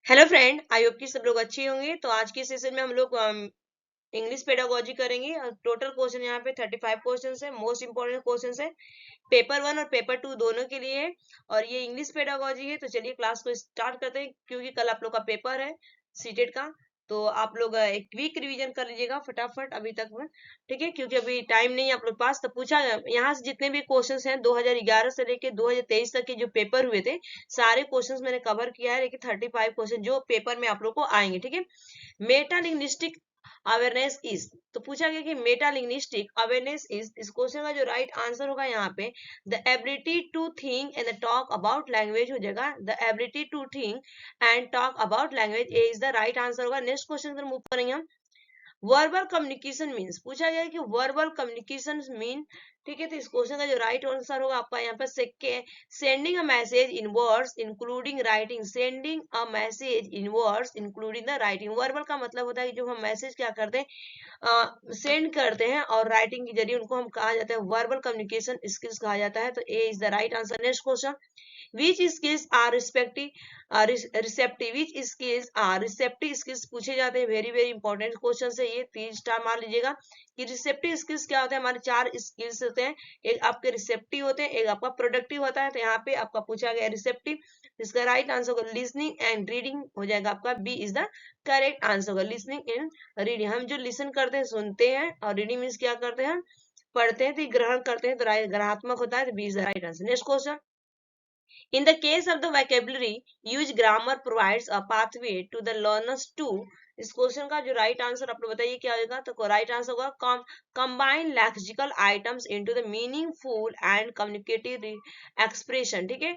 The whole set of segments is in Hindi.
हेलो फ्रेंड, आई होप कि सब लोग अच्छे होंगे। तो आज के सेशन में हम लोग इंग्लिश पेडागोजी करेंगे और टोटल क्वेश्चन यहाँ पे 35 क्वेश्चन है। मोस्ट इंपोर्टेंट क्वेश्चन है, पेपर 1 और पेपर 2 दोनों के लिए है और ये इंग्लिश पेडागोजी है। तो चलिए क्लास को स्टार्ट करते हैं, क्योंकि कल आप लोग का पेपर है सीटेट का। तो आप लोग एक क्विक रिवीजन कर लीजिएगा फटाफट अभी तक में, ठीक है, क्योंकि अभी टाइम नहीं है आप लोग पास। तो पूछा यहाँ से जितने भी क्वेश्चंस हैं 2011 से लेके 2023 तक के जो पेपर हुए थे, सारे क्वेश्चंस मैंने कवर किया है। लेकिन 35 क्वेश्चन जो पेपर में आप लोग को आएंगे, ठीक है। मेटालिंग्विस्टिक अवेयरनेस इज, तो पूछा गया कि मेटालिंग्विस्टिक अवेयरनेस इज, इस क्वेश्चन का जो राइट आंसर होगा यहाँ पे the ability to think and talk about language हो जाएगा। The ability to think and talk about language A is the right answer होगा। नेक्स्ट क्वेश्चन पर मूव करेंगे हम। वर्बल कम्युनिकेशन मीन्स, पूछा गया कि वर्बल कम्युनिकेशन मीन, ठीक है। तो इस क्वेश्चन का जो राइट आंसर होगा आपका यहाँ पर sending a message in words including writing. Sending a message in words including the writing. Verbal का मतलब होता है कि जो हम मैसेज क्या करते हैं, सेंड करते हैं और राइटिंग के जरिए उनको हम कहा जाता है वर्बल कम्युनिकेशन स्किल्स कहा जाता है। तो A is the right answer. Next question, which skills are receptive, which skills are receptive skills पूछे जाते हैं। वेरी वेरी इंपॉर्टेंट क्वेश्चन है ये, 3 स्टार मार लीजिएगा कि रिसेप्टिव स्किल्स क्या होते हैं। हमारे 4 स्किल्स होते हैं, एक आपके रिसेप्टिव होते हैं, एक आपका प्रोडक्टिव होता है। तो यहाँ पे आपका पूछा गया रिसेप्टिव, इसका राइट आंसर होगा लिसनिंग एंड रीडिंग हो जाएगा आपका। B is the correct answer होगा, लिसनिंग एंड रीडिंग। हम जो लिसन करते हैं सुनते हैं, और रीडिंग मीन्स क्या करते हैं, पढ़ते हैं, तो ग्रहण करते हैं, तो ग्रहणात्मक होता है। तो B is the right answer. Next question, in the case of the vocabulary, use grammar provides a pathway to the learners to, इस क्वेश्चन का जो राइट आंसर आप लोग बताइए क्या होगा। तो राइट आंसर होगा combine lexical items into the meaningful and communicative expression, ठीक है।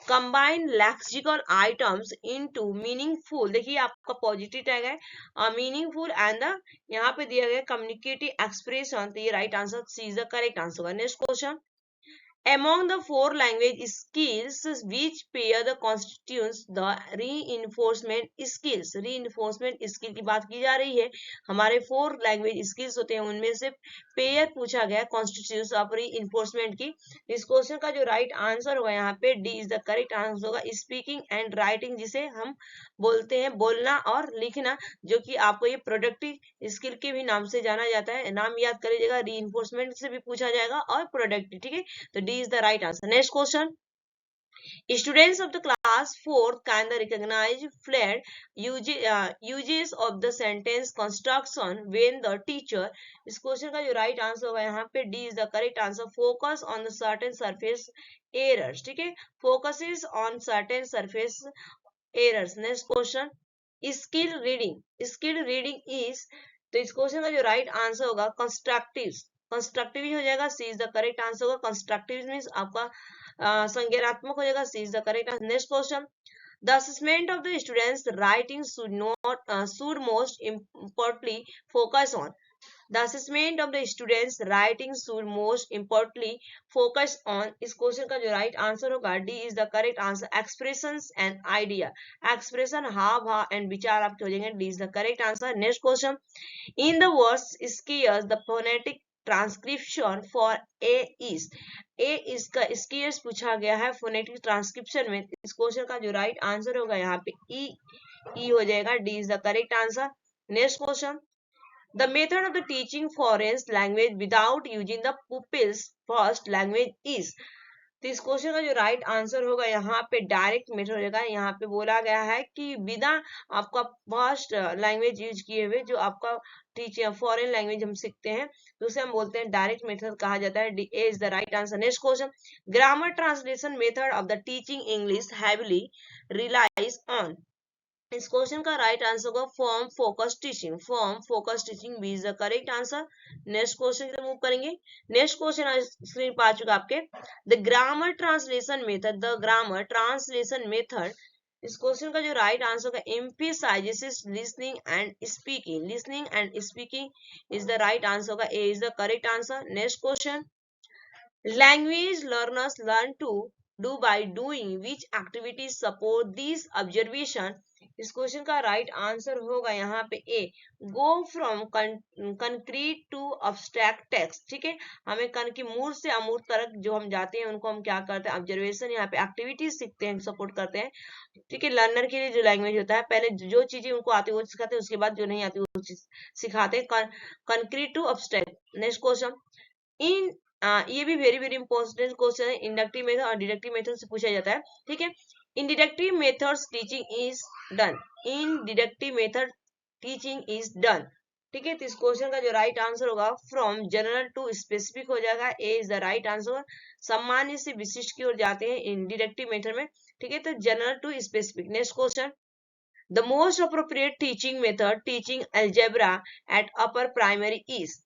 Combine lexical items into meaningful, देखिए आपका पॉजिटिव टैग है, मीनिंगफुल एंड द यहाँ पे दिया गया कम्युनिकेटिव एक्सप्रेशन। तो ये right answer C is the correct answer होगा। Next question, among the 4 language skills, which pair the constitutes the reinforcement skills? reinforcement skill की बात की जा रही है। हमारे 4 language skills होते हैं, उनमें से पेयर पूछा गया constitutes of reinforcement की। इस क्वेश्चन का जो राइट आंसर होगा यहाँ पे D is the correct answer होगा। स्पीकिंग एंड राइटिंग, जिसे हम बोलते हैं बोलना और लिखना, जो कि आपको ये प्रोडक्टिव स्किल के भी नाम से जाना जाता है। नाम याद कर लीजिएगा, रीइंफोर्समेंट से भी पूछा जाएगा और प्रोडक्टिव, ठीक है। तो D is the right answer. Next question. Students of the class 4th can recognize flared uses of the sentence construction when the teacher, इस क्वेश्चन का जो राइट आंसर होगा यहाँ पे D is the correct answer. Focus on the certain surface errors, ठीक है, focuses on certain surface errors. Next question, skill reading is, तो इस क्वेश्चन का जो राइट आंसर होगा कंस्ट्रक्टिव ही हो जाएगा। C is the correct answer होगा। कंस्ट्रक्टिव मीन्स आपका संज्ञानात्मक हो जाएगा। C is the correct answer. Next question, the assessment of the students writing should most importantly focus on, the assessment of the students writing should most importantly focus on, इस क्वेश्चन का जो राइट आंसर होगा D is the correct answer. Expressions and idea, expression हाव भाव एंड विचार आपके हो जाएंगे। D is the correct answer. Next question, in the words squares the phonetic transcription for A is, A इसका स्कियर्स पूछा गया है फोनेटिक ट्रांसक्रिप्शन में। इस क्वेश्चन का जो राइट आंसर होगा यहाँ पे ई हो जाएगा। D is the correct answer. Next question, the method of the teaching foreign language without using the pupil's first language is, तो इस क्वेश्चन का जो राइट आंसर होगा यहाँ पे डायरेक्ट मेथड हो जाएगा। यहाँ पे बोला गया है कि बिना आपका फर्स्ट लैंग्वेज यूज किए हुए जो आपका टीचिंग फॉरेन लैंग्वेज हम सीखते हैं, तो उसे हम बोलते हैं डायरेक्ट मेथड कहा जाता है। D A is the right answer. Next question, grammar translation method of the teaching English heavily relies on, इस क्वेश्चन का राइट आंसर होगा form focus teaching. Form focus teaching B is the correct answer. Next question की तरफ मूव करेंगे। नेक्स्ट क्वेश्चन स्क्रीन पर आ चुका आपके, the grammar translation method, the grammar translation method, इस क्वेश्चन का जो राइट आंसर होगा emphasises listening and speaking, listening and speaking is the right answer होगा। A is the correct answer. Next question, language learners learn to do by doing which activities support this observation. इस क्वेश्चन का राइट आंसर होगा यहाँ पे A, go from concrete to abstract text. ठीक है, हमें कण की मूर्त से अमूर्त तक जो हम जाते हैं उनको हम क्या करते हैं, ऑब्जर्वेशन, यहाँ पे एक्टिविटीज सीखते हैं, सपोर्ट करते हैं। ठीक है, लर्नर के लिए जो लैंग्वेज होता है, पहले जो चीजें उनको आती है वो सिखाते हैं, उसके बाद जो नहीं आती वो चीज सिखाते हैं। Concrete to abstract. Next question, इन ये भी वेरी वेरी इंपॉर्टेंट क्वेश्चन है, इंडक्टिव मेथड और डिडक्टिव मेथड से पूछा जाता है। ठीक है, in deductive methods teaching is done, in deductive method teaching is done. ठीक है, तो इस क्वेश्चन का जो राइट आंसर होगा फ्रॉम जनरल टू स्पेसिफिक हो जाएगा, A is the right answer. सामान्य से विशिष्ट की ओर जाते हैं इन डिडक्टिव मेथड में। ठीक है, तो general to specific. Next question, the most appropriate teaching method teaching algebra at upper primary is,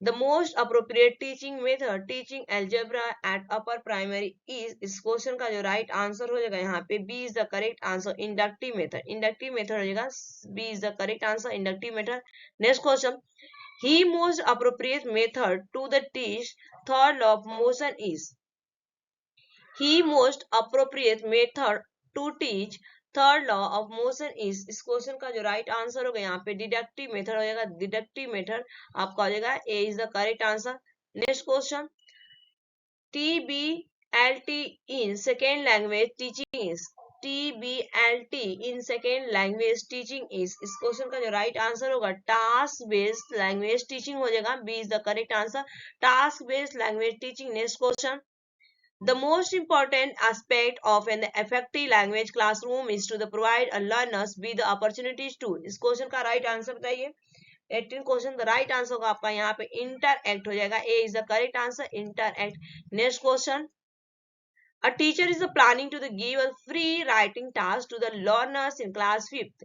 the most appropriate teaching method teaching algebra at upper primary is। इस क्वेश्चन का जो राइट आंसर हो जाएगा यहाँ पे B is the correct answer, inductive method. Inductive method हो जाएगा, B is the correct answer, inductive method. Next question, the most appropriate method to the teach third law of motion is, the most appropriate method to teach third law of motion is. इस क्वेश्चन का जो राइट आंसर होगा यहाँ पे डिडक्टिव मेथड हो जाएगा, डिडक्टिव मेथड आपका हो जाएगा, A is the correct answer. Next question, TBLT in second language teaching is, TBLT in second language teaching is। इस क्वेश्चन का जो राइट आंसर होगा टास्क बेस्ड लैंग्वेज टीचिंग हो जाएगा, B is the correct answer, task based language teaching. Next question, the most important aspect of an effective language classroom is to provide a learners with the opportunities to। इस क्वेश्चन का राइट आंसर बताइए। 18 क्वेश्चन, द राइट आंसर होगा आपका यहाँ पे इंटरएक्ट हो जाएगा, A is the correct answer, interact. Next question, a teacher is planning to give a free writing task to the learners in class 5th.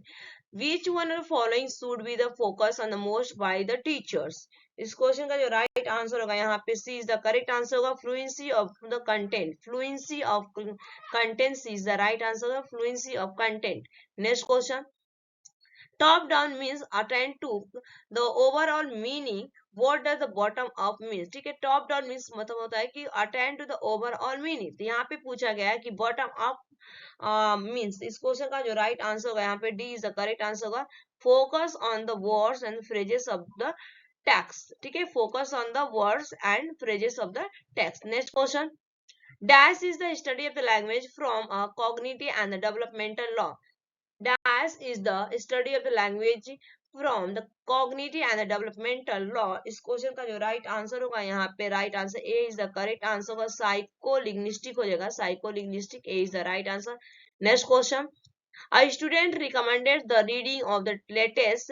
Which one of the following should be the focus on the most by the teachers? इस क्वेश्चन का जो राइट आंसर होगा यहाँ पे C is the correct answer होगा, fluency of the content, fluency of content, C is the right answer होगा, fluency of content. Next question, top down means attend to the overall meaning, what does the bottom up means। ठीक है, टॉप डाउन मीन्स मतलब होता है कि attend to the overall meaning, तो यहाँ पे पूछा गया है कि बॉटम अप मीन्स। इस क्वेश्चन का जो राइट आंसर होगा यहाँ पे D is the correct answer होगा, focus on the words and phrases of the text. ठीक है, focus on the words and phrases of the text. Next question, dash is the study of the language from a cognitive and the developmental law. Dash is the study of the language from the cognitive and the developmental law। इस क्वेश्चन का जो राइट आंसर होगा यहाँ पे right answer A is the correct answer होगा, साइकोलिंग्विस्टिक हो जाएगा, psycholinguistic, A is the right answer. Next question, a student recommended the reading of the latest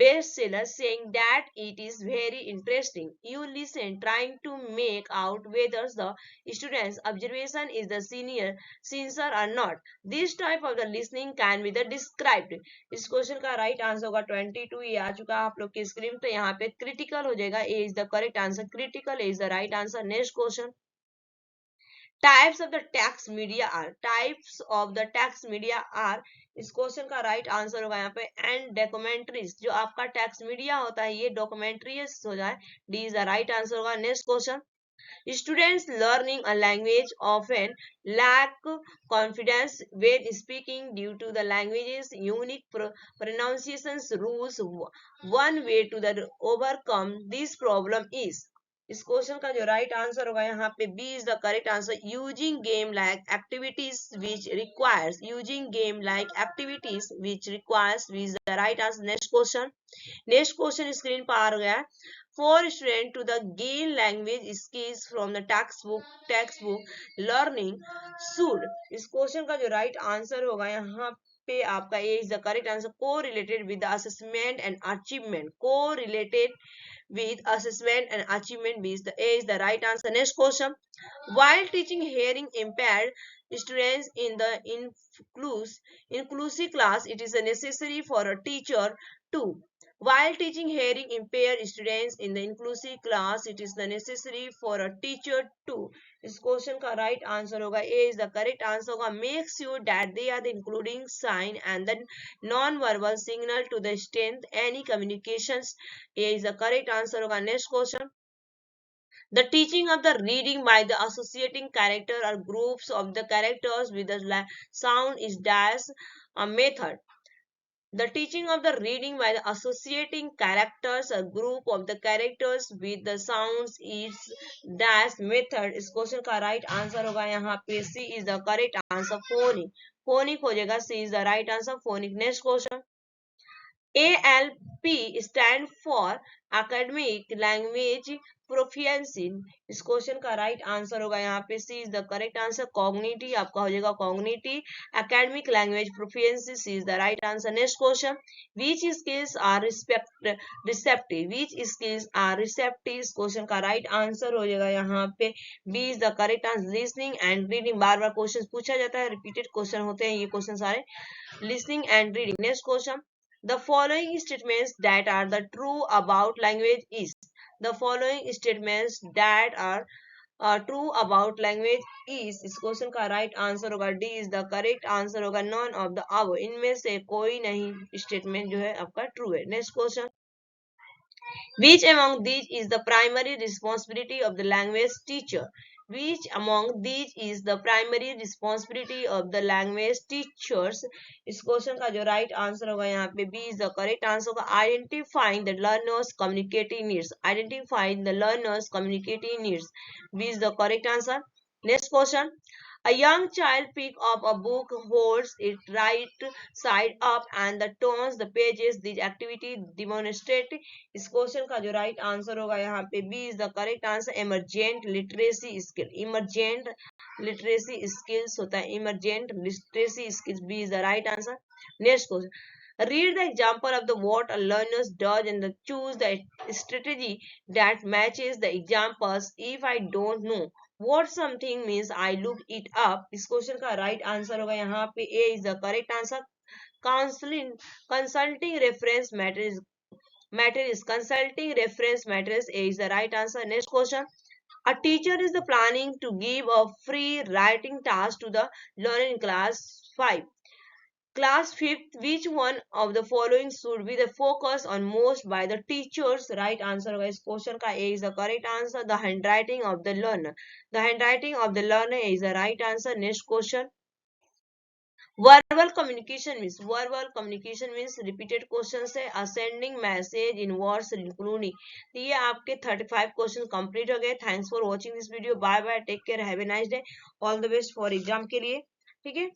bestseller saying that it is very interesting. You listen trying to make out whether the student's observation is the sincere or not. This type of the listening can be the described। इस क्वेश्चन का राइट आंसर होगा 22, ये आ चुका है आप लोग की स्क्रीन पे, यहाँ पे क्रिटिकल हो जाएगा, A is the correct answer, critical is the right answer. Next question, types of the text media are, types of the text media are. इस क्वेश्चन का राइट आंसर होगा यहाँ पे एंड डॉक्यूमेंट्रीज, जो आपका टेक्स्ट मीडिया होता है ये डॉक्यूमेंट्रीज हो जाए, D is the right answer होगा। Next question, students learning a language often lack confidence when speaking due to the language's unique pronunciations rules। One way to overcome this problem is। इस क्वेश्चन का जो राइट आंसर होगा यहाँ पे B is the correct answer, using game like activities which requires, using game like activities which requires, is the right answer. Next question, next question screen पर आ गया है, for students to the gain language skills from the textbook learning should। इस क्वेश्चन का जो राइट आंसर होगा यहाँ पे आपका ए इज द करेक्ट आंसर, को related with assessment and achievement, को related with assessment and achievement, B is the A is the right answer। Next question, while teaching hearing impaired students in the inclusive class, it is necessary for a teacher to, while teaching hearing impaired students in the inclusive class, it is necessary for a teacher to। इस क्वेश्चन का राइट आंसर होगा A is the correct answer होगा, make sure that they are including sign and the non verbal signal to the strength any communications, A is the correct answer होगा। Next question, The teaching of the reading by the associating character or groups of the characters with the sound is dash a method. The teaching of the reading by the associating characters or group of the characters with the sounds is dash method. इस क्वेश्चन का राइट आंसर होगा यहाँ पे C is the correct answer phonic. Phonic हो जाएगा C is the right answer phonic. Next question. ALP stand for academic language proficiency. इस क्वेश्चन का राइट आंसर होगा यहाँ पे C is the correct answer. Cognitive आपका हो जाएगा cognitive. Academic language proficiency C is the right answer. Next question. Which skills are receptive. Which skills are receptive. इस क्वेश्चन का राइट आंसर हो जाएगा यहाँ पे B is the correct answer. Listening and reading. बार बार क्वेश्चन पूछा जाता है, रिपीटेड क्वेश्चन होते हैं ये क्वेश्चन सारे. Listening and reading. Next question. The following statements that are the true about language is. The following statements that are true about language is. इस क्वेश्चन का राइट आंसर होगा D is the correct answer होगा नॉन ऑफ द अबव. इनमें से कोई नहीं स्टेटमेंट जो है आपका ट्रू है. Next question. Which among these is the primary responsibility of the language teacher? Which among these is the primary responsibility of the language teachers? इस क्वेश्चन का जो राइट आंसर होगा यहाँ पे B is the correct answer होगा. Identifying the learners communicating needs. Identifying the learners communicating needs. B is the correct answer. Next question. A young child pick up a book, holds it right side up and turns the pages. This activity demonstrate. इस क्वेश्चन का जो राइट आंसर होगा यहाँ पे B is the correct answer. Emergent literacy skill. Emergent literacy skills होता है. Emergent literacy skills. B is the right answer. Next question. Read the example of the what a learner does and choose the strategy that matches the examples. If I don't know what something means, I look it up. इस क्वेश्चन का राइट आंसर होगा यहाँ पे A is the correct answer. Consulting reference matters. Consulting reference matters. A is the right answer. Next question. A teacher is planning to give a free writing task to the learner in class 5. Class 5th, which one of the following should be the focus on most by the teachers? Right answer होगा इस क्वेश्चन का A is the correct answer. The handwriting of the learner. The handwriting of the learner is the right answer. Next question. Verbal communication means. Verbal communication means repeated questions है. Sending message in words including. तो ये आपके 35 क्वेश्चन कंप्लीट हो गए. Thanks for watching this video. Bye bye. Take care. Have a nice day. All the best for exam के लिए. ठीक है.